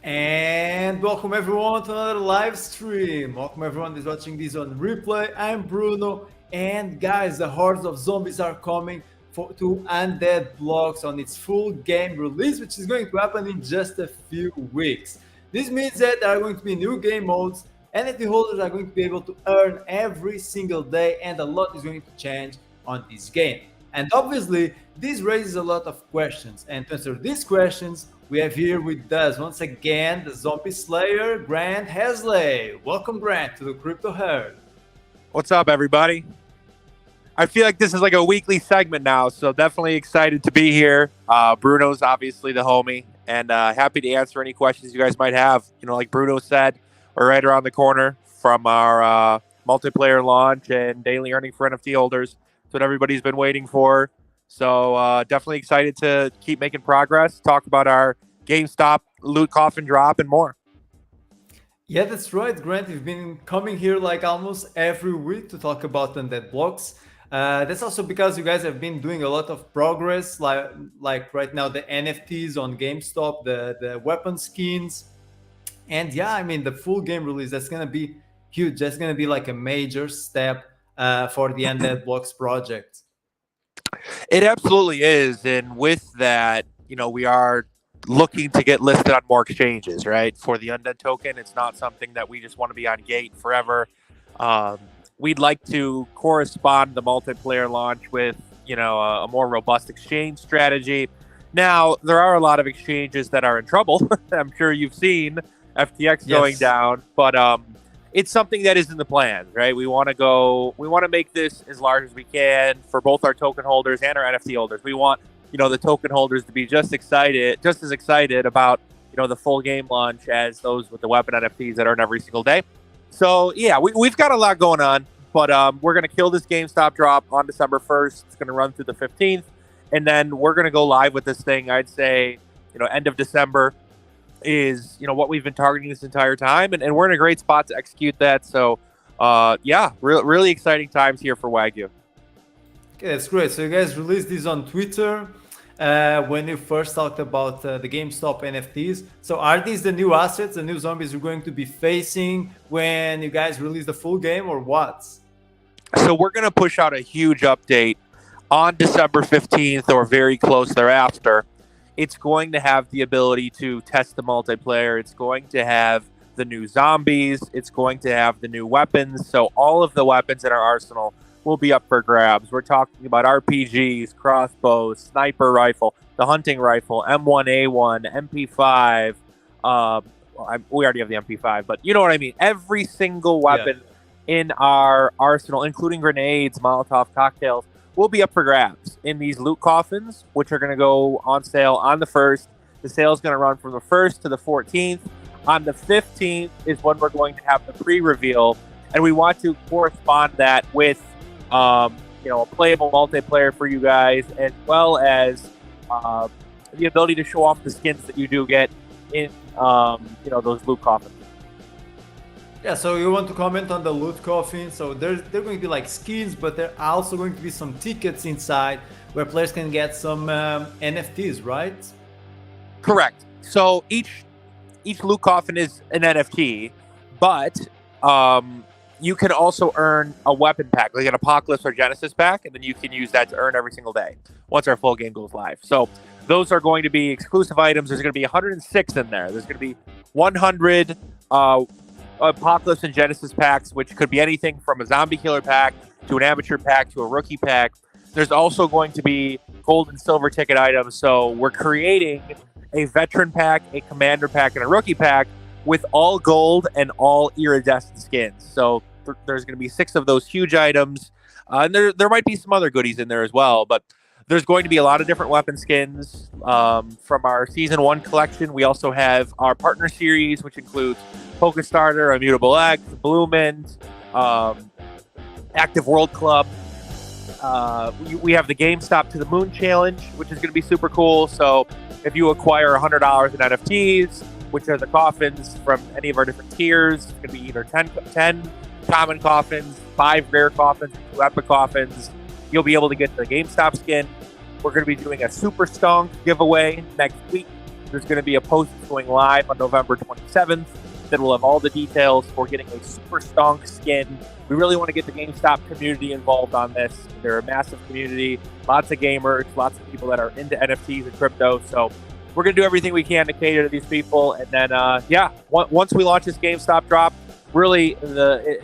And welcome everyone to another live stream. Welcome everyone who's watching this on replay. I'm Bruno, and guys, the hordes of zombies are coming to Undead Blocks on its full game release, which is going to happen in just a few weeks. This means that there are going to be new game modes. NFT holders are going to be able to earn every single day, and a lot is going to change on this game. And obviously, this raises a lot of questions. And to answer these questions, we have here with us once again the Zombie Slayer, Grant Haseley. Welcome, Grant, to the Crypto Herd. What's up, everybody? I feel like this is like a weekly segment now, so definitely excited to be here. Bruno's obviously the homie, and happy to answer any questions you guys might have. You know, like Bruno said, we're right around the corner from our multiplayer launch and daily earning for NFT holders. That's what everybody's been waiting for. So definitely excited to keep making progress, talk about our GameStop loot coffin drop and more. Yeah, that's right, Grant. You've been coming here like almost every week to talk about Undead Blocks. That's also because you guys have been doing a lot of progress, like right now the NFTs on GameStop, the weapon skins, and yeah, I mean the full game release. That's gonna be huge. That's gonna be like a major step for the Undead Blocks project. It absolutely is. And with that, you know, we are looking to get listed on more exchanges, right? For the Undead token, it's not something that we just want to be on Gate forever. We'd like to correspond the multiplayer launch with, you know, a more robust exchange strategy. Now, there are a lot of exchanges that are in trouble. I'm sure you've seen FTX going down, but it's something that is in the plans, right? We want to make this as large as we can for both our token holders and our NFT holders. We want, you know, the token holders to be just as excited about, you know, the full game launch as those with the weapon NFTs that earn every single day. So yeah, we've got a lot going on, but we're going to kill this GameStop drop on December 1st. It's going to run through the 15th. And then we're going to go live with this thing, I'd say, you know, end of December is, you know, what we've been targeting this entire time, and we're in a great spot to execute that. So yeah, really exciting times here for Wagyu. Okay, that's great. So you guys released this on Twitter when you first talked about the GameStop NFTs. So are these the new assets, the new zombies you're going to be facing when you guys release the full game, or what? So we're going to push out a huge update on December 15th or very close thereafter. It's going to have the ability to test the multiplayer. It's going to have the new zombies. It's going to have the new weapons. So all of the weapons in our arsenal will be up for grabs. We're talking about RPGs, crossbows, sniper rifle, the hunting rifle, M1A1, MP5. We already have the MP5, but you know what I mean. Every single weapon in our arsenal, including grenades, Molotov cocktails, will be up for grabs in these loot coffins, which are going to go on sale on the 1st. The sale is going to run from the 1st to the 14th. On the 15th is when we're going to have the pre-reveal, and we want to correspond that with, you know, a playable multiplayer for you guys, as well as the ability to show off the skins that you do get in, you know, those loot coffins. Yeah, so you want to comment on the loot coffin. So they're going to be like skins, but there are also going to be some tickets inside where players can get some NFTs, right? Correct. So each loot coffin is an NFT, but you can also earn a weapon pack, like an Apocalypse or Genesis pack, and then you can use that to earn every single day once our full game goes live. So those are going to be exclusive items. There's going to be 106 in there. There's going to be 100 Apocalypse and Genesis packs, which could be anything from a zombie killer pack to an amateur pack to a rookie pack. There's also going to be gold and silver ticket items. So we're creating a veteran pack, a commander pack, and a rookie pack with all gold and all iridescent skins. So there's going to be 6 of those huge items. And there might be some other goodies in there as well, but there's going to be a lot of different weapon skins from our Season 1 collection. We also have our partner series, which includes Poker Starter, Immutable X, Bloomint, Active World Club. We have the GameStop to the Moon Challenge, which is going to be super cool. So if you acquire $100 in NFTs, which are the coffins from any of our different tiers, it's going to be either 10 common coffins, 5 rare coffins, 2 epic coffins. You'll be able to get the GameStop skin. We're going to be doing a Super Stonk giveaway next week. There's going to be a post going live on November 27th that will have all the details for getting a super stonk skin. We really want to get the GameStop community involved on this. They're a massive community, lots of gamers, lots of people that are into NFTs and crypto. So we're going to do everything we can to cater to these people. And then, once we launch this GameStop drop, really the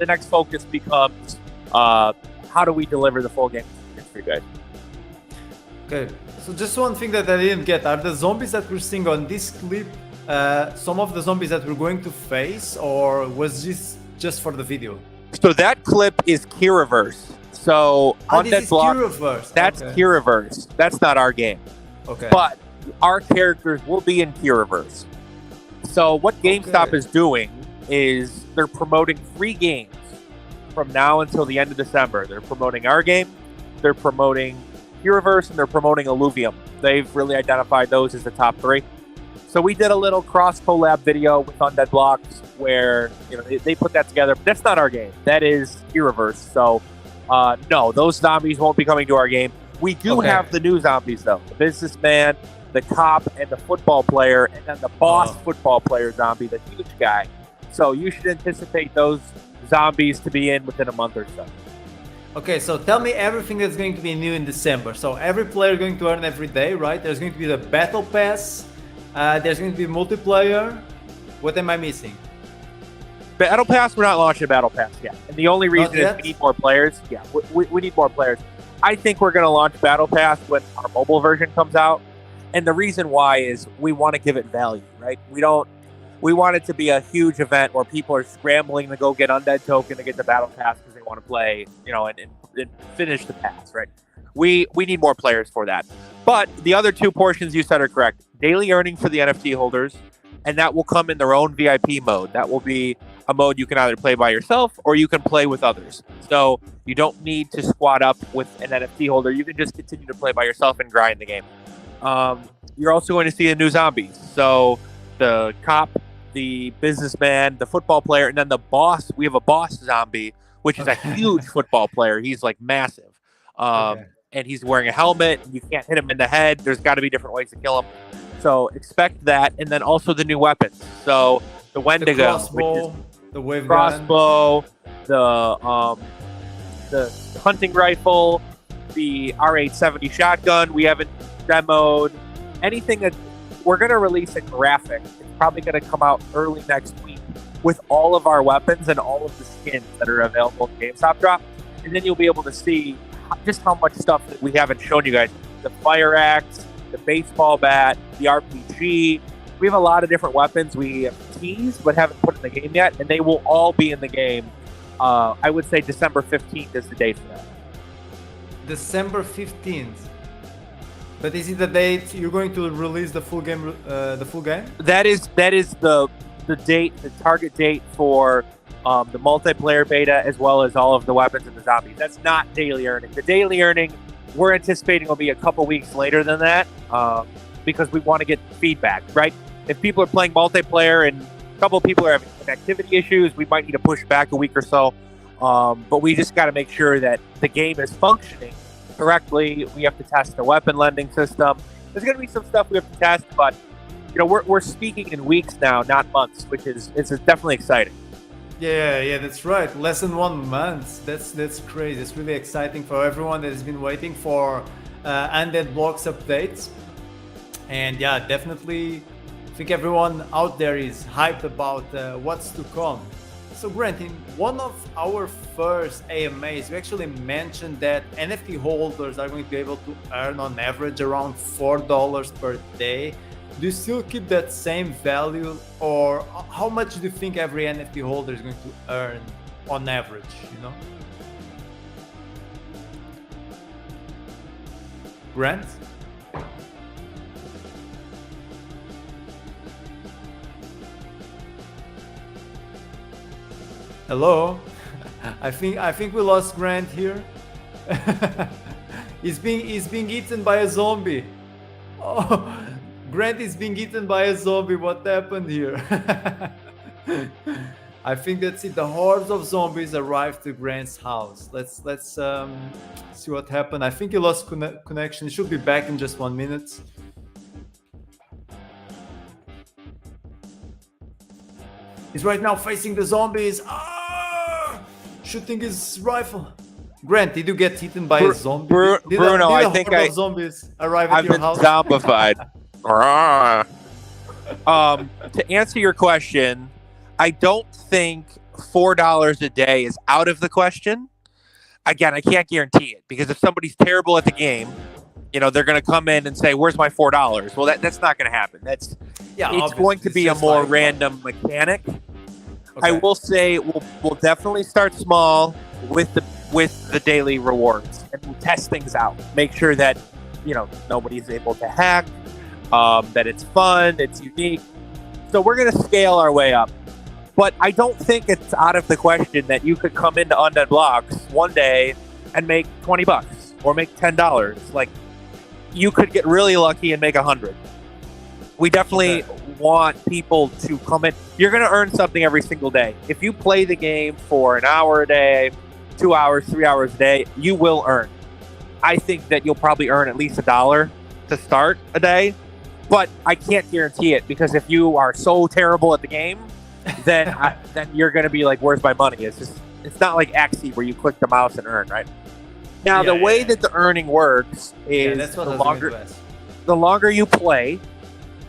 next focus becomes how do we deliver the full game for you guys. Okay, so just one thing that I didn't get, are the zombies that we're seeing on this clip some of the zombies that we're going to face, or was this just for the video? So that clip is Kiraverse. So Undead Blocks, that's okay. Kiraverse. That's not our game. Okay. But our characters will be in Kiraverse. So what GameStop is doing is they're promoting free games from now until the end of December. They're promoting our game, they're promoting Kiraverse, and they're promoting Illuvium. They've really identified those as the top three. So we did a little cross-collab video with Undead Blocks where they put that together. But that's not our game. That is Kiraverse. So no, those zombies won't be coming to our game. We do have the new zombies, though. The businessman, the cop, and the football player, and then the boss football player zombie, the huge guy. So you should anticipate those zombies to be in within a month or so. Okay, so tell me everything that's going to be new in December. So every player is going to earn every day, right? There's going to be the Battle Pass. There's going to be multiplayer. What am I missing? Battle Pass, we're not launching a Battle Pass yet. And the only reason is we need more players. Yeah, we need more players. I think we're going to launch Battle Pass when our mobile version comes out. And the reason why is we want to give it value, right? We want it to be a huge event where people are scrambling to go get Undead Token to get the Battle Pass because they want to play, and finish the pass, right? We need more players for that. But the other two portions you said are correct. Daily earning for the NFT holders, and that will come in their own VIP mode. That will be a mode you can either play by yourself or you can play with others. So you don't need to squad up with an NFT holder. You can just continue to play by yourself and grind the game. You're also going to see the new zombies. So the cop, the businessman, the football player, and then the boss. We have a boss zombie, which is a huge football player. He's like massive. And he's wearing a helmet. You can't hit him in the head. There's got to be different ways to kill him. So expect that. And then also the new weapons. So the Wendigo, the crossbow, the wave crossbow, the hunting rifle, the R870 shotgun. We haven't demoed anything. That we're going to release a graphic. It's probably going to come out early next week with all of our weapons and all of the skins that are available in GameStop Drop. And then you'll be able to see just how much stuff that we haven't shown you guys. The fire axe, the baseball bat, the RPG. We have a lot of different weapons we have teased but haven't put in the game yet, and they will all be in the game. I would say December 15th is the date for that. December 15th. But is it the date you're going to release the full game? That is the date, the target date for the multiplayer beta, as well as all of the weapons and the zombies. That's not daily earning. The daily earning, we're anticipating will be a couple weeks later than that, because we want to get feedback, right? If people are playing multiplayer and a couple of people are having connectivity issues, we might need to push back a week or so. But we just got to make sure that the game is functioning correctly. We have to test the weapon lending system. There's going to be some stuff we have to test, but we're speaking in weeks now, not months, which is definitely exciting. Yeah, that's right. Less than 1 month. That's crazy. It's really exciting for everyone that has been waiting for Undead Blocks updates. And yeah, definitely, I think everyone out there is hyped about what's to come. So Grant, in one of our first AMAs, we actually mentioned that NFT holders are going to be able to earn on average around $4 per day. Do you still keep that same value, or how much do you think every NFT holder is going to earn on average, Grant? Hello? I think we lost Grant here. He's being eaten by a zombie. Oh, Grant is being eaten by a zombie. What happened here? I think that's it. The hordes of zombies arrived to Grant's house. Let's see what happened. I think he lost connection. He should be back in just 1 minute. He's right now facing the zombies. Shooting his rifle. Grant, did you get eaten by a zombie? Bruno, I think horde of zombies arrive at your house? I've been zombified. To answer your question, I don't think $4 a day is out of the question. Again, I can't guarantee it because if somebody's terrible at the game, they're going to come in and say, "Where's my $4?" Well, that's not going to happen. It's going to be a more random mechanic. Okay. I will say we'll definitely start small with the daily rewards and we'll test things out. Make sure that nobody's able to hack, that it's fun, it's unique. So we're going to scale our way up. But I don't think it's out of the question that you could come into Undead Blocks one day and make $20 or make $10. Like, you could get really lucky and make $100. We definitely want people to come in. You're going to earn something every single day. If you play the game for an hour a day, 2 hours, 3 hours a day, you will earn. I think that you'll probably earn at least $1 to start a day, but I can't guarantee it because if you are so terrible at the game, then you're going to be like, where's my money? It's not like Axie where you click the mouse and earn, right? Now, the way that the earning works is the longer you play,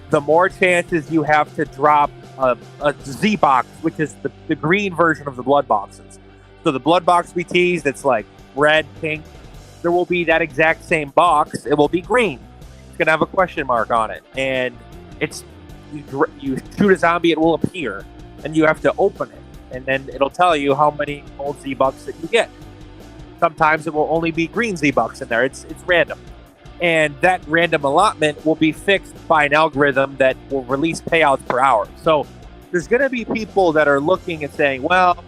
the more chances you have to drop a Z box, which is the green version of the blood boxes. So the blood box we teased, it's like red, pink. There will be that exact same box. It will be green. It's going to have a question mark on it. And you shoot a zombie, it will appear. And you have to open it, and then it'll tell you how many gold Z-Bucks that you get. Sometimes it will only be green Z-Bucks in there. It's random. And that random allotment will be fixed by an algorithm that will release payouts per hour. So there's going to be people that are looking and saying, well,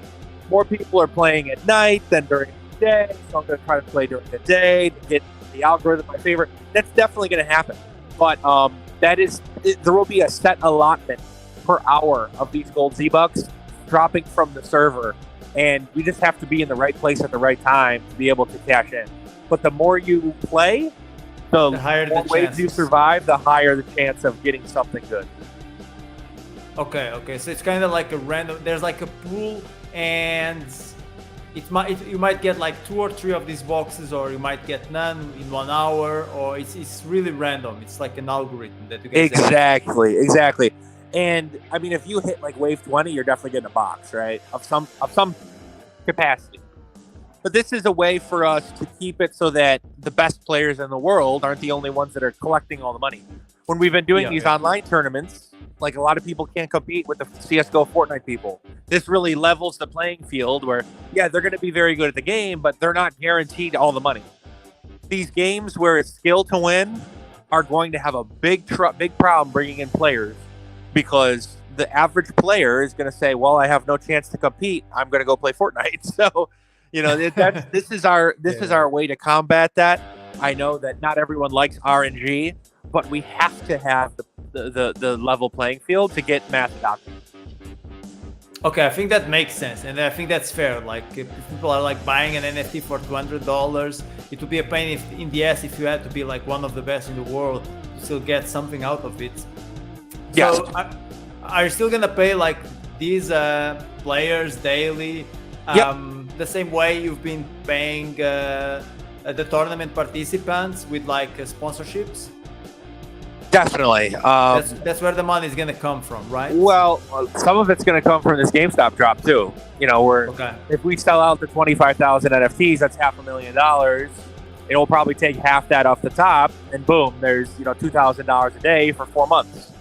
more people are playing at night than during the day, so I'm going to try to play during the day to get the algorithm my favorite. That's definitely going to happen. But there will be a set allotment per hour of these gold Z-Bucks dropping from the server, and you just have to be in the right place at the right time to be able to cash in. But the more you play, the higher more the ways you survive, the higher the chance of getting something good. Okay. So it's kind of like a random. There's like a pool, and you might get like 2 or 3 of these boxes, or you might get none in 1 hour, or it's really random. It's like an algorithm that you get. Exactly. And I mean, if you hit like wave 20, you're definitely getting a box, right? Of some capacity. But this is a way for us to keep it so that the best players in the world aren't the only ones that are collecting all the money. When we've been doing these online tournaments, like a lot of people can't compete with the CSGO Fortnite people. This really levels the playing field where, they're going to be very good at the game, but they're not guaranteed all the money. These games where it's skill to win are going to have a big problem bringing in players. Because the average player is going to say, well, I have no chance to compete. I'm going to go play Fortnite. So, this is our way to combat that. I know that not everyone likes RNG, but we have to have the level playing field to get mass adoption. Okay, I think that makes sense, and I think that's fair. Like, if people are like buying an NFT for $200, it would be a pain in the ass if you had to be like one of the best in the world to still get something out of it. Yes. So, are you still gonna pay like these players daily? The same way you've been paying the tournament participants with like sponsorships? Definitely. That's where the money is gonna come from, right? Well, some of it's gonna come from this GameStop drop too. If we sell out the 25,000 NFTs, that's $500,000. It will probably take half that off the top, and boom, there's $2,000 a day for 4 months.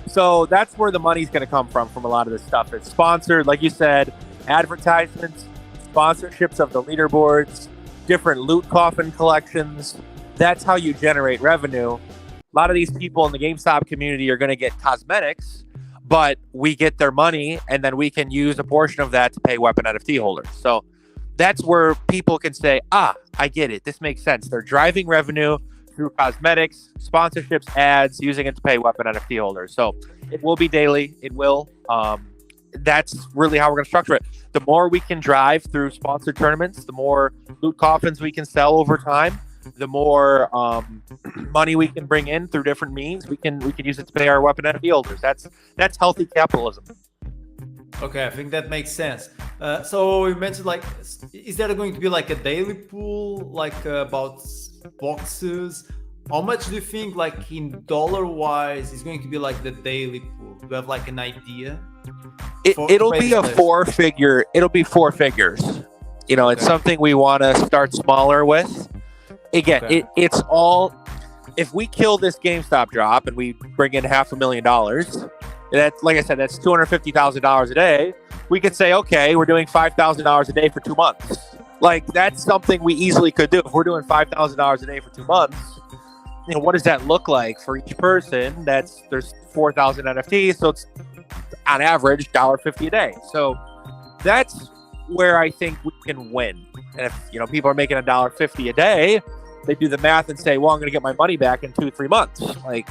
So that's where the money's going to come from a lot of this stuff. It's sponsored, like you said, advertisements, sponsorships of the leaderboards, different loot coffin collections. That's how you generate revenue. A lot of these people in the GameStop community are going to get cosmetics, but we get their money, and then we can use a portion of that to pay weapon NFT holders. So that's where people can say, I get it. This makes sense. They're driving revenue through cosmetics, sponsorships, ads, using it to pay weapon NFT holders. So it will be daily. It will. That's really how we're going to structure it. The more we can drive through sponsored tournaments, the more loot coffins we can sell over time, the more money we can bring in through different means. We can use it to pay our weapon NFT holders. That's healthy capitalism. Okay, I think that makes sense. So you mentioned like, is there going to be like a daily pool, like about boxes? How much do you think, like in dollar wise, is going to be like the daily pool? Do you have like an idea? It'll be a four figure. It'll be four figures. You know, it's something we want to start smaller with. Again, it's all. If we kill this GameStop drop and we bring in $500,000, that's, like I said, that's $250,000 a day. We could say, okay, we're doing $5,000 a day for 2 months. Like, that's something we easily could do. If we're doing $5,000 a day for 2 months, you know, what does that look like for each person? There's 4,000 NFTs, so it's on average $1.50 a day. So that's where I think we can win. And if, you know, people are making $1.50 a day, they do the math and say, well, I'm going to get my money back in 2-3 months. Like,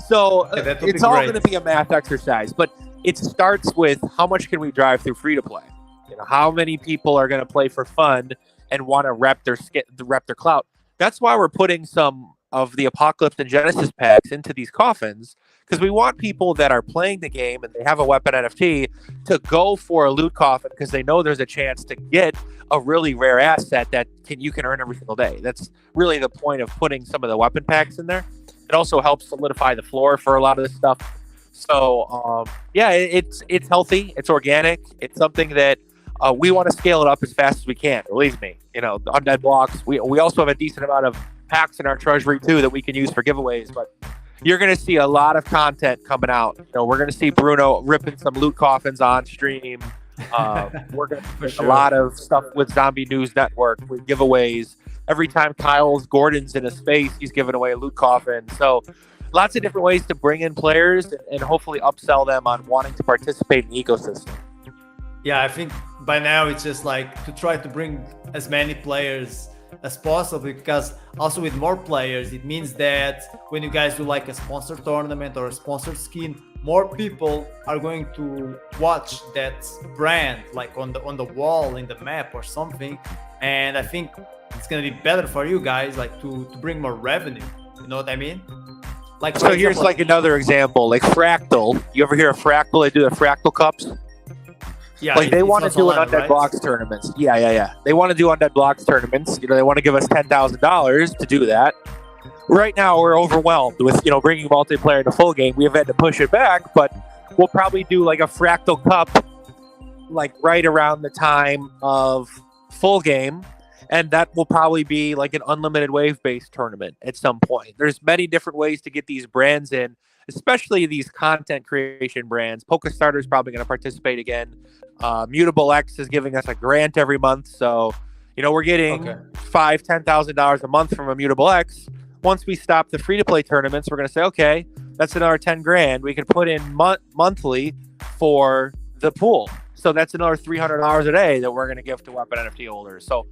so it's all going to be a math exercise, but it starts with how much can we drive through free to play? You know, how many people are going to play for fun and want to rep their clout? That's why we're putting some of the Apocalypse and Genesis packs into these coffins, because we want people that are playing the game and they have a weapon NFT to go for a loot coffin because they know there's a chance to get a really rare asset that you can earn every single day. That's really the point of putting some of the weapon packs in there. It also helps solidify the floor for a lot of this stuff. So yeah, it's healthy, it's organic, it's something that we want to scale it up as fast as we can. Believe me, you know, the Undead Blocks. We also have a decent amount of packs in our treasury too that we can use for giveaways, but you're going to see a lot of content coming out. You know, we're going to see Bruno ripping some loot coffins on stream. We're going to push a lot of stuff with Zombie News Network with giveaways. Every time Gordon's in a space, he's giving away a loot coffin. So lots of different ways to bring in players and hopefully upsell them on wanting to participate in the ecosystem. Yeah, I think by now it's just like to try to bring as many players as possible, because also with more players, it means that when you guys do like a sponsored tournament or a sponsored skin, more people are going to watch that brand like on the wall in the map or something, and I think it's gonna be better for you guys like to bring more revenue. You know what I mean? Like, so here's like another example, like Fractal. You ever hear of Fractal? They do the Fractal Cups. Yeah, like they want to do an Undead Blocks tournaments. Yeah. They want to do Undead Blocks tournaments. You know, they want to give us $10,000 to do that. Right now, we're overwhelmed with, you know, bringing multiplayer to full game. We have had to push it back, but we'll probably do like a Fractal Cup, like right around the time of full game, and that will probably be like an unlimited wave-based tournament at some point. There's many different ways to get these brands in, especially these content creation brands. PokeStarter is probably going to participate again. Immutable X is giving us a grant every month, so you know we're getting $5,000-$10,000 a month from Immutable X. Once we stop the free-to-play tournaments, we're going to say, okay, that's another $10,000 we can put in monthly for the pool. So that's another $300 a day that we're going to give to weapon NFT holders. So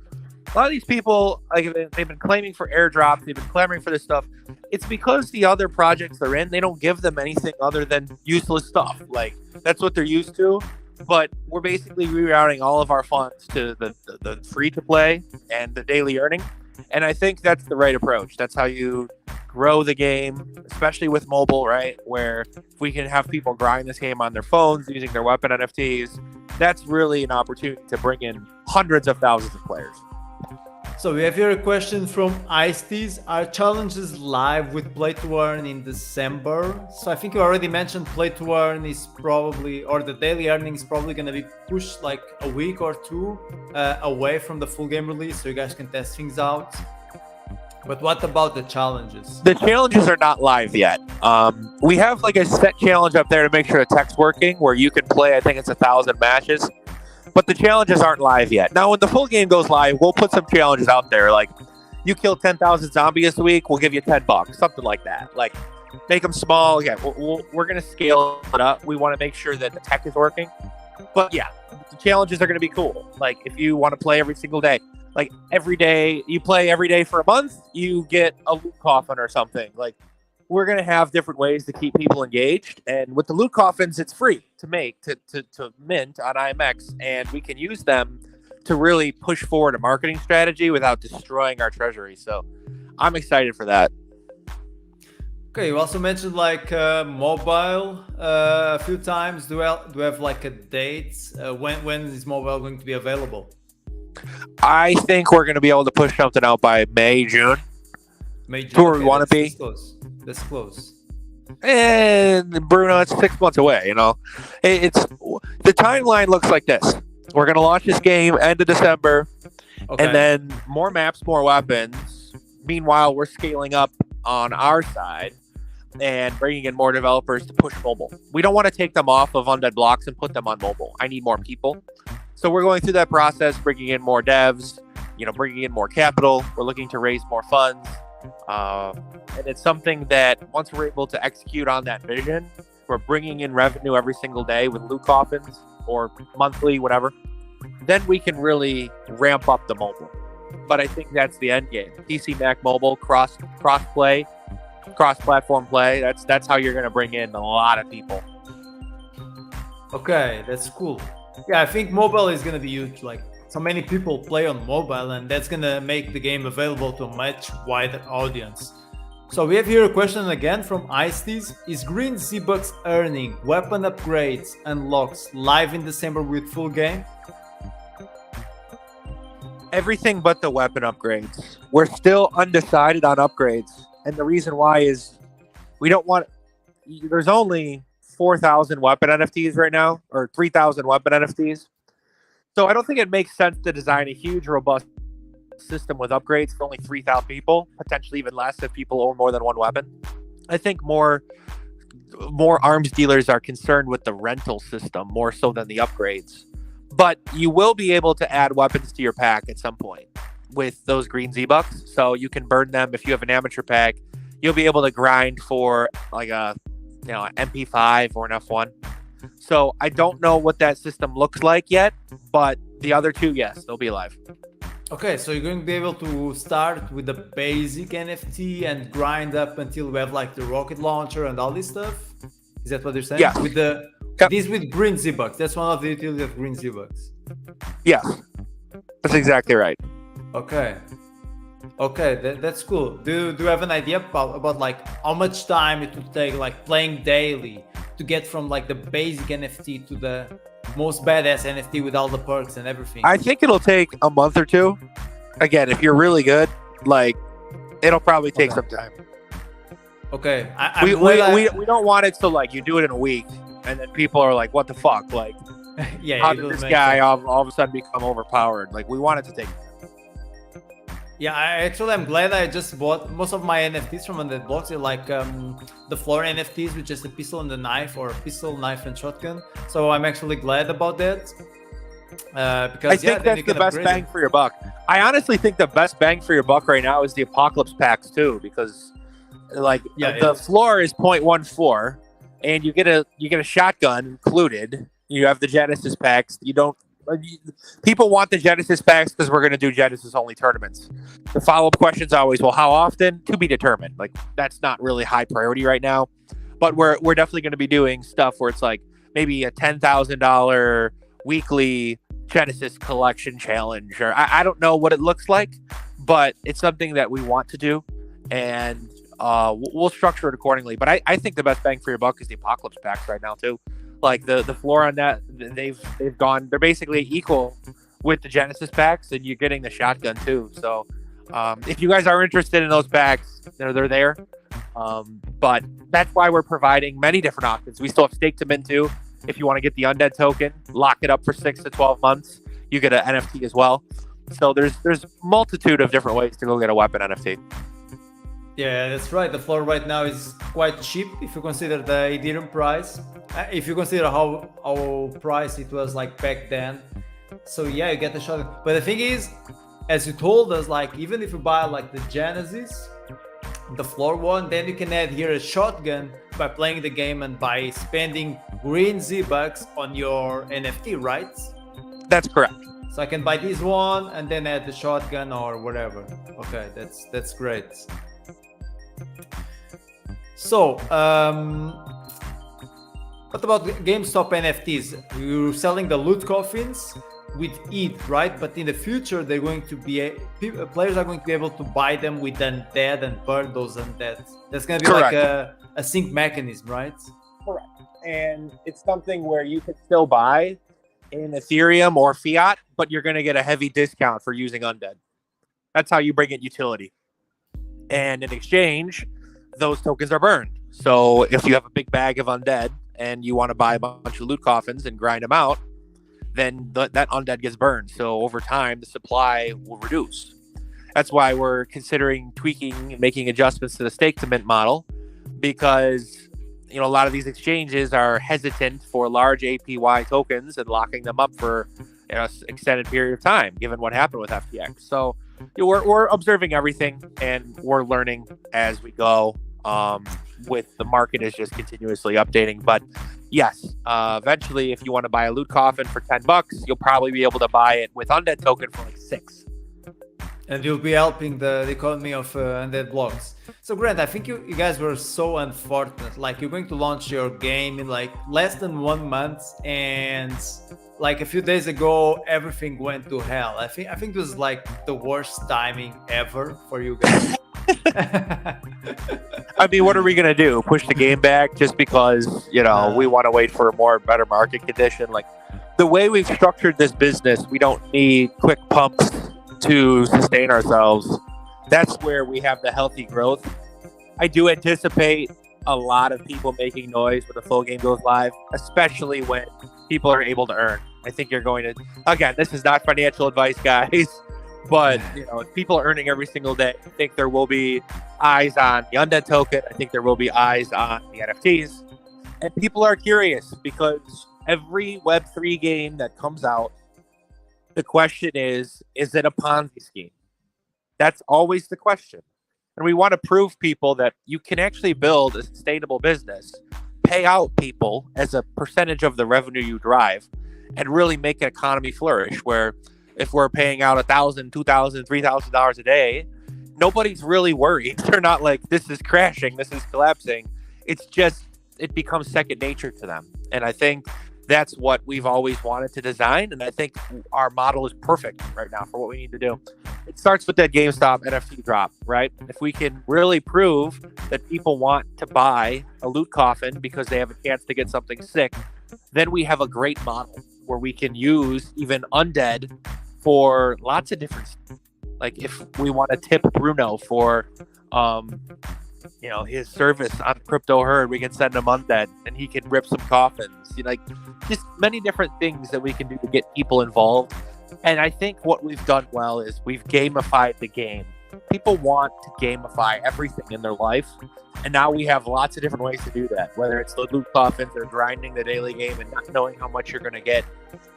a lot of these people, like, they've been claiming for airdrops, they've been clamoring for this stuff. It's because the other projects they're in, they don't give them anything other than useless stuff. Like, that's what they're used to. But we're basically rerouting all of our funds to the free-to-play and the daily earning. And I think that's the right approach. That's how you grow the game, especially with mobile, right? Where if we can have people grind this game on their phones using their weapon NFTs, that's really an opportunity to bring in hundreds of thousands of players. So we have here a question from Ice-Tees. Are challenges live with Play2Earn in December? So I think you already mentioned Play2Earn is probably, or the daily earning is probably going to be pushed like a week or two away from the full game release, so you guys can test things out. But what about the challenges? The challenges are not live yet. We have like a set challenge up there to make sure the tech's working, where you can play, I think it's 1,000 matches. But the challenges aren't live yet. Now, when the full game goes live, we'll put some challenges out there. Like, you kill 10,000 zombies this week, we'll give you $10, something like that. Like, make them small. Yeah, we're going to scale it up. We want to make sure that the tech is working. But yeah, the challenges are going to be cool. Like, if you want to play every single day, like every day, you play every day for a month, you get a loot coffin or something. Like, we're going to have different ways to keep people engaged. And with the loot coffins, it's free to make, to mint on IMX. And we can use them to really push forward a marketing strategy without destroying our treasury. So I'm excited for that. Okay, you also mentioned like mobile a few times. Do you have like a date? When is mobile going to be available? I think we're going to be able to push something out by May, June. May, That's June. where we Okay, want to that's be. close. That's close. And Bruno, it's 6 months away. It's the timeline looks like this. We're going to launch this game end of December, Okay. and then more maps, more weapons. Meanwhile, we're scaling up on our side and bringing in more developers to push mobile. We don't want to take them off of Undead Blocks and put them on mobile. I need more people. So we're going through that process, bringing in more devs, bringing in more capital. We're looking to raise more funds. And it's something that once we're able to execute on that vision, we're bringing in revenue every single day with loot coffins or monthly, whatever. Then we can really ramp up the mobile. But I think that's the end game. PC, Mac, mobile, cross play, cross-platform play. That's how you're going to bring in a lot of people. Okay, that's cool. Yeah, I think mobile is gonna be huge. Like, so many people play on mobile, and that's gonna make the game available to a much wider audience. So we have here a question again from Ice-Tees. Is Green Z-Bucks earning weapon upgrades unlocks live in December with full game? Everything but the weapon upgrades. We're still undecided on upgrades. And the reason why is we don't want... There's only 4,000 weapon NFTs right now, or 3,000 weapon NFTs. So I don't think it makes sense to design a huge, robust system with upgrades for only 3,000 people, potentially even less if people own more than one weapon. I think more arms dealers are concerned with the rental system more so than the upgrades. But you will be able to add weapons to your pack at some point with those green Z-Bucks. So you can burn them if you have an amateur pack. You'll be able to grind for like an MP5 or an F1. So I don't know what that system looks like yet, but the other two, yes, they'll be alive. Okay, so you're going to be able to start with the basic NFT and grind up until we have like the rocket launcher and all this stuff. Is that what you're saying? Yeah. With the this with green Z-Bucks. That's one of the utilities of green Z-Bucks. Yes, that's exactly right. Okay. Okay, that's cool. Do you have an idea about like how much time it would take, like playing daily, to get from like the basic NFT to the most badass NFT with all the perks and everything? I think it'll take a month or two. Again, if you're really good, like it'll probably take some time. Okay, we don't want it so like you do it in a week and then people are like, what the fuck? Like, yeah, how did this guy all of a sudden become overpowered? Like, we want it to take. Yeah, I'm glad I just bought most of my NFTs from Undead Blocks. They're like the floor NFTs with just a pistol and a knife, or pistol, knife, and shotgun. So I'm actually glad about that. Because I think that's the best bang for your buck. I honestly think the best bang for your buck right now is the Apocalypse packs too, because like the floor is 0.14, and you get a shotgun included. You have the Genesis packs. People want the Genesis packs because we're going to do Genesis only tournaments. The follow-up question is always, well, how often? To be determined. Like, that's not really high priority right now, but we're definitely going to be doing stuff where it's like maybe a $10,000 weekly Genesis collection challenge, or I don't know what it looks like, but it's something that we want to do, and we'll structure it accordingly. But I think the best bang for your buck is the Apocalypse packs right now too. Like the floor on that, they're basically equal with the Genesis packs, and you're getting the shotgun too. So if you guys are interested in those packs, they're there. But that's why we're providing many different options. We still have Stake to Mint too. If you want to get the Undead token, lock it up for 6 to 12 months, you get an NFT as well. So there's multitude of different ways to go get a weapon NFT. Yeah, that's right. The floor right now is quite cheap if you consider the Ethereum price. If you consider how price it was like back then. So yeah, you get the shotgun. But the thing is, as you told us, like even if you buy like the Genesis, the floor one, then you can add here a shotgun by playing the game and by spending green Z-Bucks on your NFT, right? That's correct. So I can buy this one and then add the shotgun or whatever. Okay, that's great. So, what about GameStop NFTs? You're selling the loot coffins. with it, right? But in the future, they're going to be players are going to be able to buy them with undead and burn those undead. That's going to be Correct. like a sync mechanism, right? Correct. And it's something where you can still buy in Ethereum or fiat, but you're going to get a heavy discount for using undead. That's how you bring in utility. And in exchange, those tokens are burned. So if you have a big bag of undead and you want to buy a bunch of loot coffins and grind them out, then that undead gets burned. So over time, the supply will reduce. That's why we're considering tweaking and making adjustments to the stake to mint model, because a lot of these exchanges are hesitant for large APY tokens and locking them up for an extended period of time, given what happened with FTX. So we're observing everything and we're learning as we go. With the market is just continuously updating. But yes, eventually, if you want to buy a loot coffin for $10, you'll probably be able to buy it with Undead token for like $6. And you'll be helping the economy of Undead Blocks. So Grant, I think you guys were so unfortunate. Like, you're going to launch your game in like less than 1 month, and like a few days ago, everything went to hell. I think it was like the worst timing ever for you guys. I mean, what are we gonna do? Push the game back just because we want to wait for a better market condition? Like, the way we've structured this business, we don't need quick pumps to sustain ourselves. That's where we have the healthy growth. I do anticipate a lot of people making noise when the full game goes live, especially when people are able to earn. I think you're going to, again, this is not financial advice, guys, but if people are earning every single day, I think there will be eyes on the Undead token. I think there will be eyes on the NFTs. And people are curious because every Web3 game that comes out, the question is it a Ponzi scheme? That's always the question. And we want to prove people that you can actually build a sustainable business, pay out people as a percentage of the revenue you drive, and really make an economy flourish, where if we're paying out $1,000, $2,000, $3,000 a day, nobody's really worried. They're not like, this is crashing, this is collapsing. It's just, it becomes second nature to them. And I think that's what we've always wanted to design. And I think our model is perfect right now for what we need to do. It starts with that GameStop NFT drop, right? If we can really prove that people want to buy a loot coffin because they have a chance to get something sick, then we have a great model where we can use even undead for lots of different stuff. Like, if we want to tip Bruno for his service on Crypto Herd, we can send him undead and he can rip some coffins. Just many different things that we can do to get people involved. And I think what we've done well is we've gamified the game. People want to gamify everything in their life, and now we have lots of different ways to do that, whether it's the loot coffins or grinding the daily game and not knowing how much you're going to get.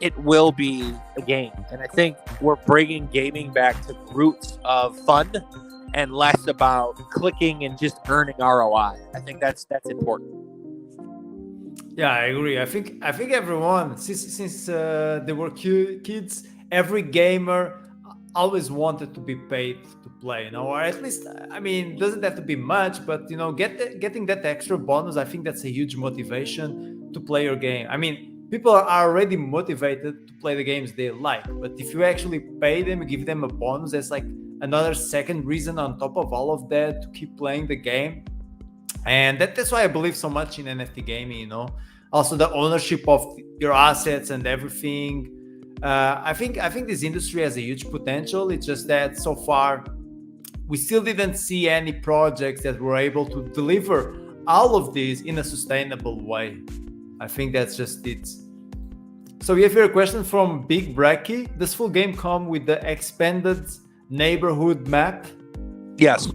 It will be a game, and I think we're bringing gaming back to the roots of fun and less about clicking and just earning ROI. I think that's important. Yeah, I agree. I think everyone, since they were kids, every gamer always wanted to be paid to play, or at least, I mean, doesn't have to be much, but getting that extra bonus, I think that's a huge motivation to play your game. I mean, people are already motivated to play the games they like, but if you actually pay them, give them a bonus, that's like another second reason on top of all of that to keep playing the game. And that's why I believe so much in NFT gaming, also the ownership of your assets and everything. I think this industry has a huge potential. It's just that so far we still didn't see any projects that were able to deliver all of these in a sustainable way. I think that's just it. So we have here a question from Big Bracky. Does full game come with the expanded neighborhood map? Yes.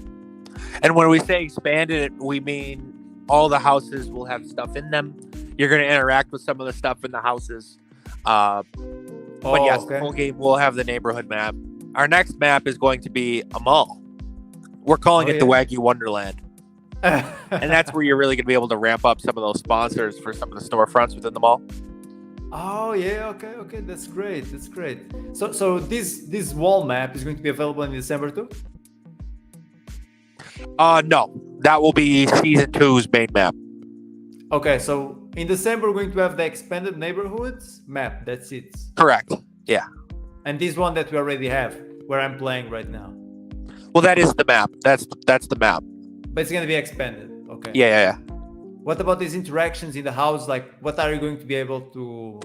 And when we say expanded, we mean all the houses will have stuff in them. You're going to interact with some of the stuff in the houses. But yes, okay. The full game will have the neighborhood map. Our next map is going to be a mall. We're calling it the Wagyu Wonderland. And that's where you're really going to be able to ramp up some of those sponsors for some of the storefronts within the mall. Oh yeah, okay, that's great. So this wall map is going to be available in December too? No, that will be season 2's main map. Okay, so in December we're going to have the expanded neighborhoods map. That's it. Correct. Yeah. And this one that we already have, where I'm playing right now. Well, that is the map. That's the map. But it's going to be expanded. Okay. Yeah. What about these interactions in the house? Like, what are you going to be able to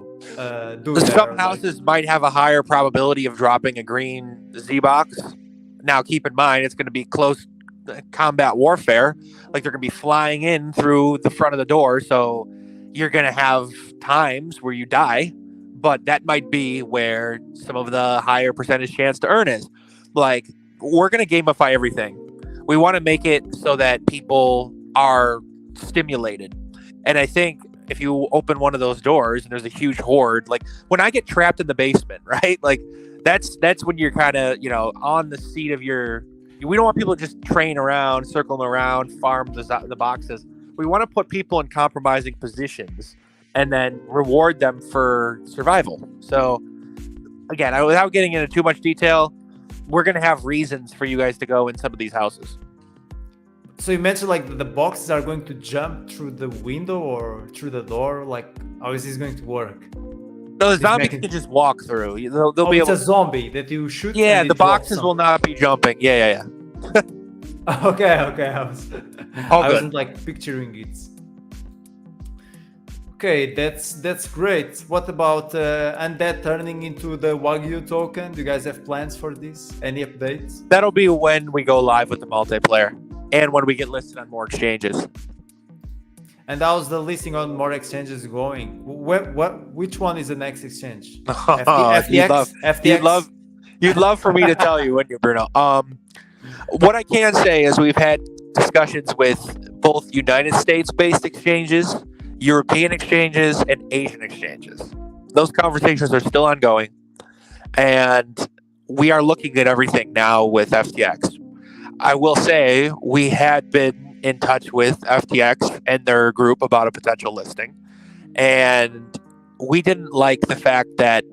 do? Some houses might have a higher probability of dropping a green Z-Box. Now, keep in mind, it's going to be close combat warfare. Like, they're going to be flying in through the front of the door. So you're going to have times where you die. But that might be where some of the higher percentage chance to earn is. Like, we're going to gamify everything. We want to make it so that people are stimulated. And I think if you open one of those doors and there's a huge horde, like when I get trapped in the basement, right? Like that's when you're kind of, on the seat of your, we don't want people to just train around, circle them around, farm the boxes. We want to put people in compromising positions and then reward them for survival. So again, without getting into too much detail, we're going to have reasons for you guys to go in some of these houses. So you mentioned like the boxes are going to jump through the window or through the door. Like, how is this going to work? No, the zombies can just walk through. They'll be it's able... a zombie that you shoot. Yeah, the boxes will not be jumping. Yeah. Okay. I wasn't like picturing it. Okay, that's great. What about Undead turning into the Wagyu token? Do you guys have plans for this? Any updates? That'll be when we go live with the multiplayer and when we get listed on more exchanges. And how's the listing on more exchanges going? Which one is the next exchange? FTX? You'd love for me to tell you, wouldn't you, Bruno? What I can say is we've had discussions with both United States-based exchanges, European exchanges, and Asian exchanges. Those conversations are still ongoing, and we are looking at everything now with FTX. I will say we had been in touch with FTX and their group about a potential listing, and we didn't like the fact that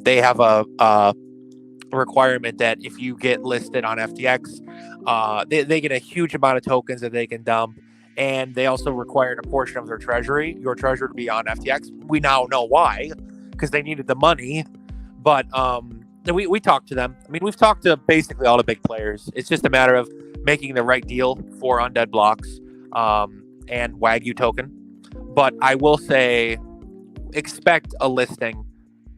they have a requirement that if you get listed on FTX, they get a huge amount of tokens that they can dump. And they also required a portion of your treasury to be on FTX. We now know why, because they needed the money. But we talked to them. I mean, we've talked to basically all the big players. It's just a matter of making the right deal for Undead Blocks and Wagyu token. But I will say, expect a listing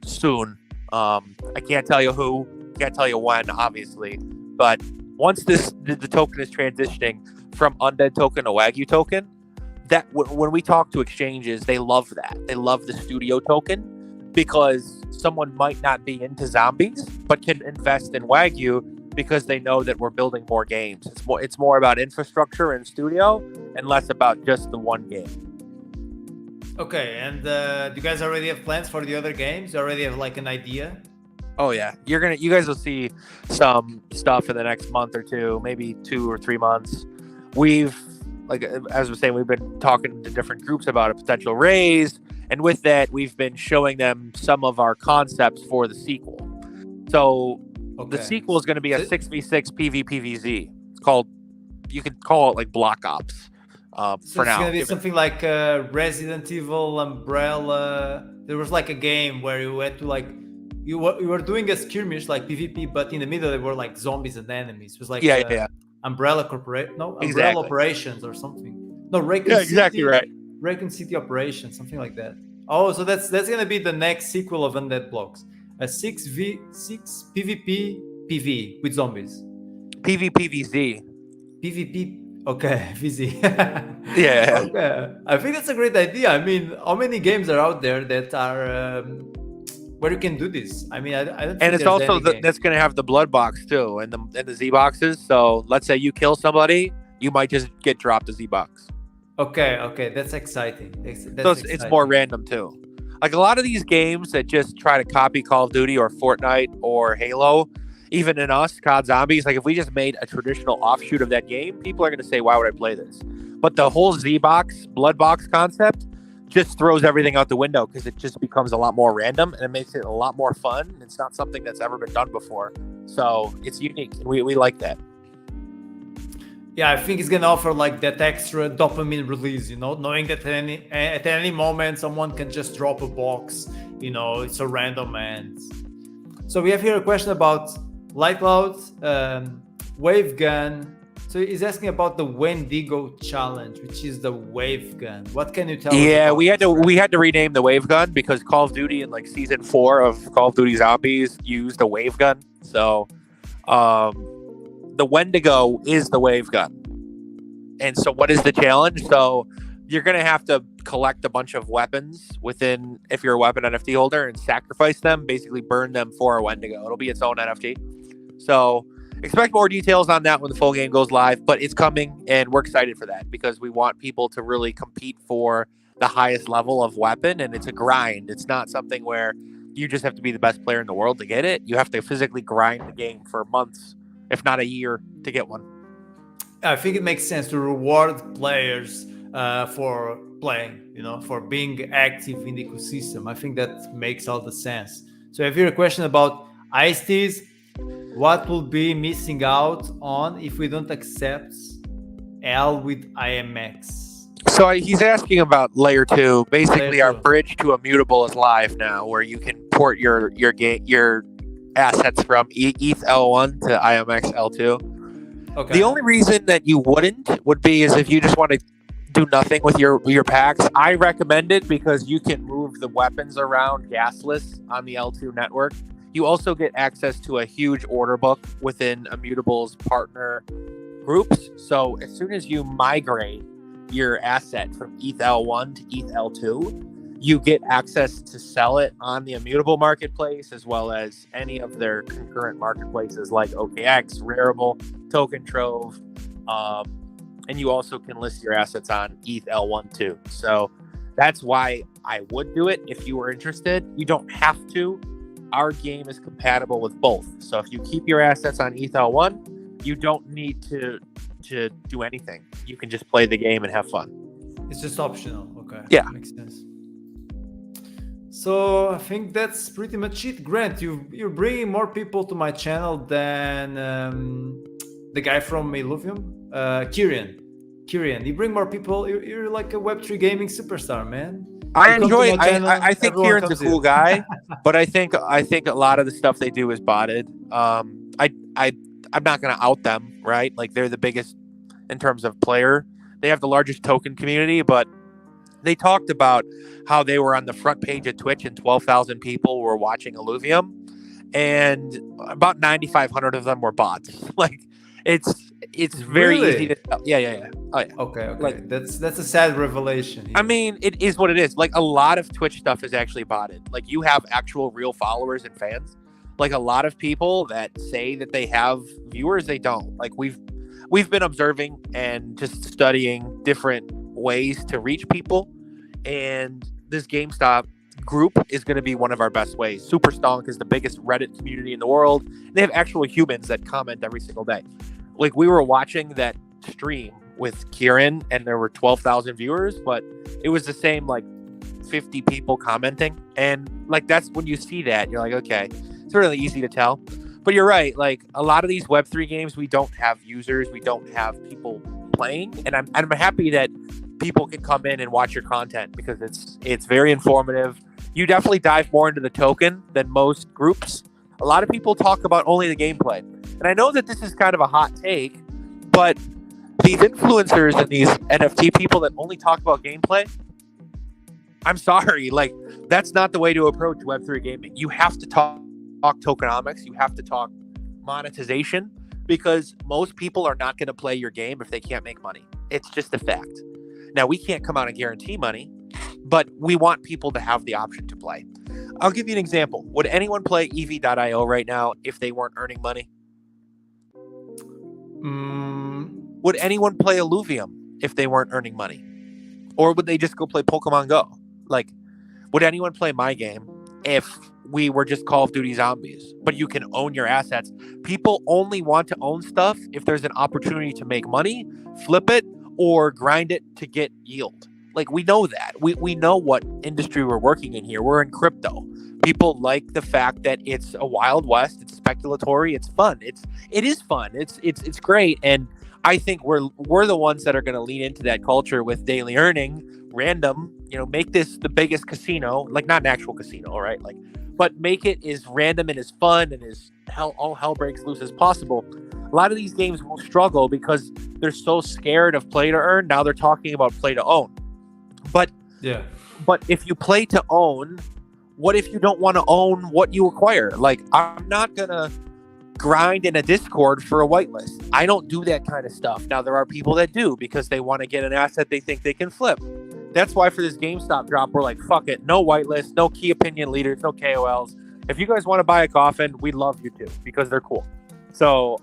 soon. I can't tell you who, can't tell you when, obviously. But once the token is transitioning from Undead token to Wagyu token, that when we talk to exchanges, they love that. They love the studio token because someone might not be into zombies but can invest in Wagyu because they know that we're building more games. It's more about infrastructure and studio and less about just the one game. Okay, and do you guys already have plans for the other games? You already have like an idea? Oh yeah, you guys will see some stuff in the next month or two, maybe 2 or 3 months. We've, like as I was saying, we've been talking to different groups about a potential raise, and with that, we've been showing them some of our concepts for the sequel. So the sequel is going to be a 6v6 PvPvZ. It's called, you could call it like Block Ops. So for it's now, going to be something like Resident Evil, Umbrella. There was like a game where you had to like you were doing a skirmish like PvP, but in the middle there were like zombies and enemies. It was like Umbrella Corporation, Umbrella Operations or something. No, Raccoon City, exactly right. Raccoon City Operations, something like that. Oh, so that's gonna be the next sequel of Undead Blocks, a 6v6 PvP PV with zombies. PvPvZ. PvP. Okay, VZ. Yeah. Okay. I think that's a great idea. I mean, how many games are out there that are where you can do this? I mean, I don't think and it's also that's going to have the blood box too, and the Z boxes. So let's say you kill somebody, you might just get dropped a Z box. Okay, that's exciting. It's more random too. Like a lot of these games that just try to copy Call of Duty or Fortnite or Halo, even in us, COD Zombies, like if we just made a traditional offshoot of that game, people are going to say, why would I play this? But the whole Z box, blood box concept just throws everything out the window because it just becomes a lot more random and it makes it a lot more fun. It's not something that's ever been done before. So it's unique and we like that. Yeah, I think it's going to offer like that extra dopamine release, knowing that at any moment someone can just drop a box, it's a random and So we have here a question about Light Cloud, Wave Gun. So he's asking about the Wendigo challenge, which is the wave gun. What can you tell us Yeah, about we had to rename the wave gun because Call of Duty in like season 4 of Call of Duty Zombies used a wave gun. So the Wendigo is the wave gun. And so what is the challenge? So you're going to have to collect a bunch of weapons within, if you're a weapon NFT holder, and sacrifice them, basically burn them for a Wendigo. It'll be its own NFT. So expect more details on that when the full game goes live, but it's coming and we're excited for that because we want people to really compete for the highest level of weapon, and it's a grind. It's not something where you just have to be the best player in the world to get it. You have to physically grind the game for months, if not a year, to get one. I think it makes sense to reward players for playing, for being active in the ecosystem. I think that makes all the sense. So if you have a question about Ice-T's, what will be missing out on if we don't accept L with IMX? So he's asking about layer 2. Basically, Layer our 2. bridge to Immutable is live now, where you can port your assets from ETH L1 to IMX L2. Okay. The only reason that you wouldn't would be is if you just want to do nothing with your packs. I recommend it because you can move the weapons around gasless on the L2 network. You also get access to a huge order book within Immutable's partner groups. So as soon as you migrate your asset from ETH L1 to ETH L2, you get access to sell it on the Immutable marketplace, as well as any of their concurrent marketplaces like OKX, Rarible, Token Trove, and you also can list your assets on ETH L1 too. So that's why I would do it if you were interested. You don't have to. Our game is compatible with both. So if you keep your assets on ETH L1, you don't need to do anything. You can just play the game and have fun. It's just optional. Okay. Yeah. Makes sense. So I think that's pretty much it. Grant, you're bringing more people to my channel than the guy from Illuvium, Kieran. You bring more people. You're like a Web3 gaming superstar, man. I You come to enjoy my it. channel, I think everyone Kieran's a comes cool in. guy, but I think a lot of the stuff they do is botted. I'm not going to out them, right? Like they're the biggest in terms of player. They have the largest token community, but they talked about how they were on the front page of Twitch and 12,000 people were watching Illuvium, and about 9,500 of them were bots. Like it's very Really? easy to tell. Yeah. Oh yeah. Okay. Like- That's a sad revelation. I mean, it is what it is. Like a lot of Twitch stuff is actually botted. Like you have actual real followers and fans. Like a lot of people that say that they have viewers, they don't. Like we've been observing and just studying different ways to reach people, and this GameStop group is going to be one of our best ways. Super Stonk is the biggest Reddit community in the world. They have actual humans that comment every single day. Like we were watching that stream with Kieran and there were 12,000 viewers, but it was the same like 50 people commenting, and like that's when you see that you're like, okay, it's really easy to tell. But you're right, like a lot of these Web3 games, we don't have users, we don't have people playing, and I'm happy that people can come in and watch your content because it's very informative. You definitely dive more into the token than most groups. A lot of people talk about only the gameplay, and I know that this is kind of a hot take, but these influencers and these NFT people that only talk about gameplay, I'm sorry, like that's not the way to approach Web3 gaming. You have to talk tokenomics, you have to talk monetization, because most people are not going to play your game if they can't make money. It's just a fact. Now, we can't come out and guarantee money, but we want people to have the option to play. I'll give you an example. Would anyone play EV.io right now if they weren't earning money? Would anyone play Illuvium if they weren't earning money? Or would they just go play Pokemon Go? Like, would anyone play my game if we were just Call of Duty Zombies? But you can own your assets. People only want to own stuff if there's an opportunity to make money, flip it, or grind it to get yield. Like, we know that. We know what industry we're working in here. We're in crypto. People like the fact that it's a Wild West. It's speculatory. It's fun. It is fun. It's great. And I think we're the ones that are going to lean into that culture with daily earning, random make this the biggest casino, like not an actual casino, right? Like, but make it as random and as fun and as all hell breaks loose as possible. A lot of these games will struggle because they're so scared of play to earn. Now they're talking about play to own. But Yeah. but if you play to own, what if you don't want to own what you acquire? Like, I'm not gonna grind in a Discord for a whitelist. I don't do that kind of stuff. Now there are people that do because they want to get an asset they think they can flip. That's why for this GameStop drop, we're like, fuck it, no whitelist, no key opinion leaders, no KOLs. If you guys want to buy a coffin, we'd love you to because they're cool. So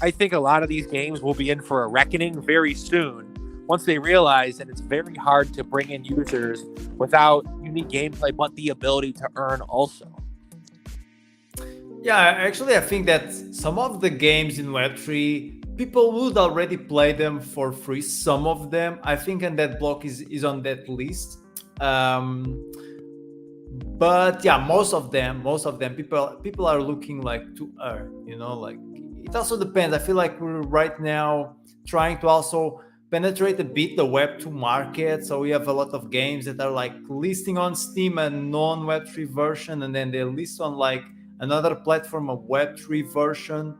I think a lot of these games will be in for a reckoning very soon once they realize that it's very hard to bring in users without unique gameplay, but the ability to earn also. Yeah, actually, I think that some of the games in Web3, people would already play them for free. Some of them, I think, Undead Block is on that list. But yeah, most of them, people are looking like to earn. Like it also depends. I feel like we're right now trying to also penetrate a bit the Web2 market. So we have a lot of games that are like listing on Steam a non-Web3 version, and then they list on like another platform a Web3 version.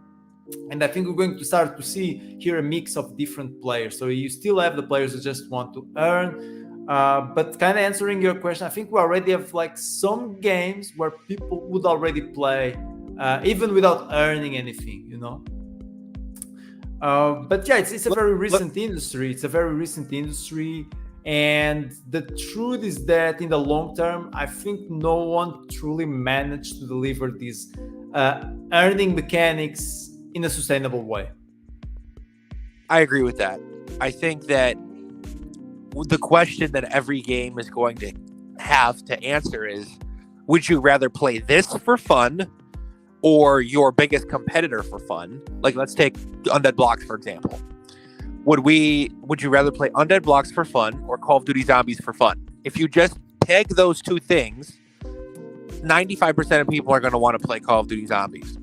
And I think we're going to start to see here a mix of different players. So you still have the players who just want to earn. But kind of answering your question, I think we already have like some games where people would already play even without earning anything, But yeah, it's a very recent industry. It's a very recent industry. And the truth is that in the long term, I think no one truly managed to deliver these earning mechanics in a sustainable way. I agree with that. I think that the question that every game is going to have to answer is, would you rather play this for fun or your biggest competitor for fun? Like, let's take Undead Blocks, for example. Would you rather play Undead Blocks for fun or Call of Duty Zombies for fun? If you just peg those two things, 95% of people are going to want to play Call of Duty Zombies.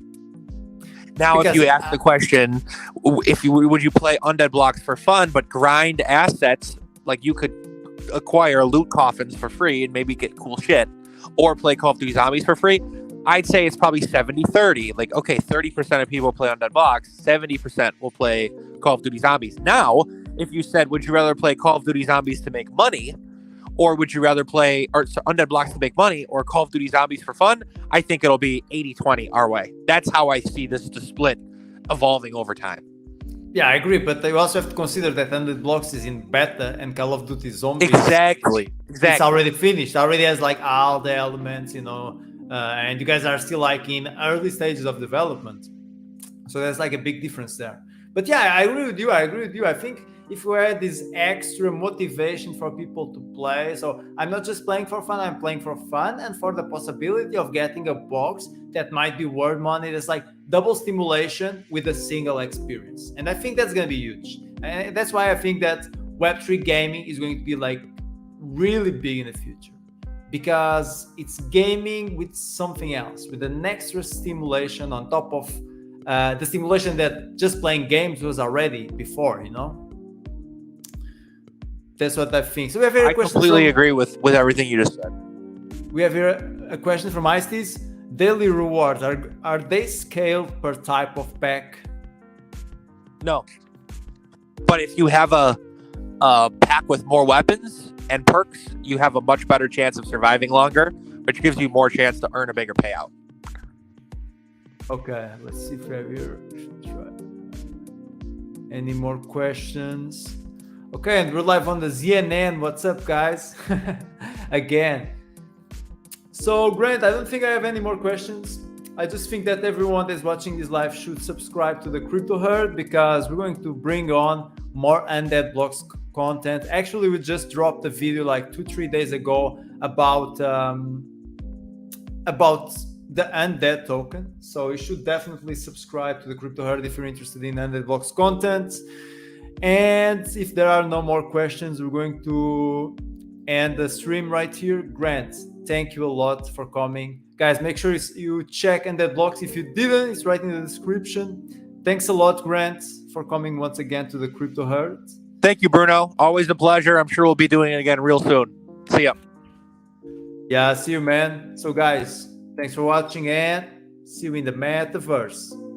Now, because if you ask the question, would you play Undead Blocks for fun but grind assets, like you could acquire loot coffins for free and maybe get cool shit, or play Call of Duty Zombies for free, I'd say it's probably 70-30. Like, okay, 30% of people play Undead Blocks, 70% will play Call of Duty Zombies. Now, if you said, would you rather play Call of Duty Zombies to make money, or would you rather play Undead Blocks to make money, or Call of Duty Zombies for fun? I think it'll be 80-20 our way. That's how I see this split evolving over time. Yeah, I agree, but you also have to consider that Undead Blocks is in beta and Call of Duty Zombies. Exactly. It's already finished. It already has like all the elements, and you guys are still like in early stages of development. So there's like a big difference there. But yeah, I agree with you. I think if we had this extra motivation for people to play, so I'm not just playing for fun, I'm playing for fun and for the possibility of getting a box that might be worth money. That's like double stimulation with a single experience. And I think that's going to be huge. And that's why I think that Web3 gaming is going to be like really big in the future, because it's gaming with something else, with an extra stimulation on top of the stimulation that just playing games was already before, That's what I think. So we have here a question. I completely agree with everything you just said. We have here a question from Ice-T's. Daily rewards, are they scaled per type of pack? No. But if you have a pack with more weapons and perks, you have a much better chance of surviving longer, which gives you more chance to earn a bigger payout. Okay, let's see if we have here. Any more questions? Okay, and we're live on the ZNN. What's up, guys? Again. So, Grant, I don't think I have any more questions. I just think that everyone that's watching this live should subscribe to the Crypto Herd, because we're going to bring on more Undead Blocks content. Actually, we just dropped a video like 2-3 days ago about the Undead token. So you should definitely subscribe to the Crypto Herd if you're interested in Undead Blocks content. And if there are no more questions, we're going to end the stream right here. Grant, thank you a lot for coming. Guys, make sure you check Undead Blocks. If you didn't, it's right in the description. Thanks a lot, Grant, for coming once again to the Crypto Herd. Thank you, Bruno. Always a pleasure. I'm sure we'll be doing it again real soon. See ya. Yeah, see you, man. So, guys, thanks for watching and see you in the metaverse.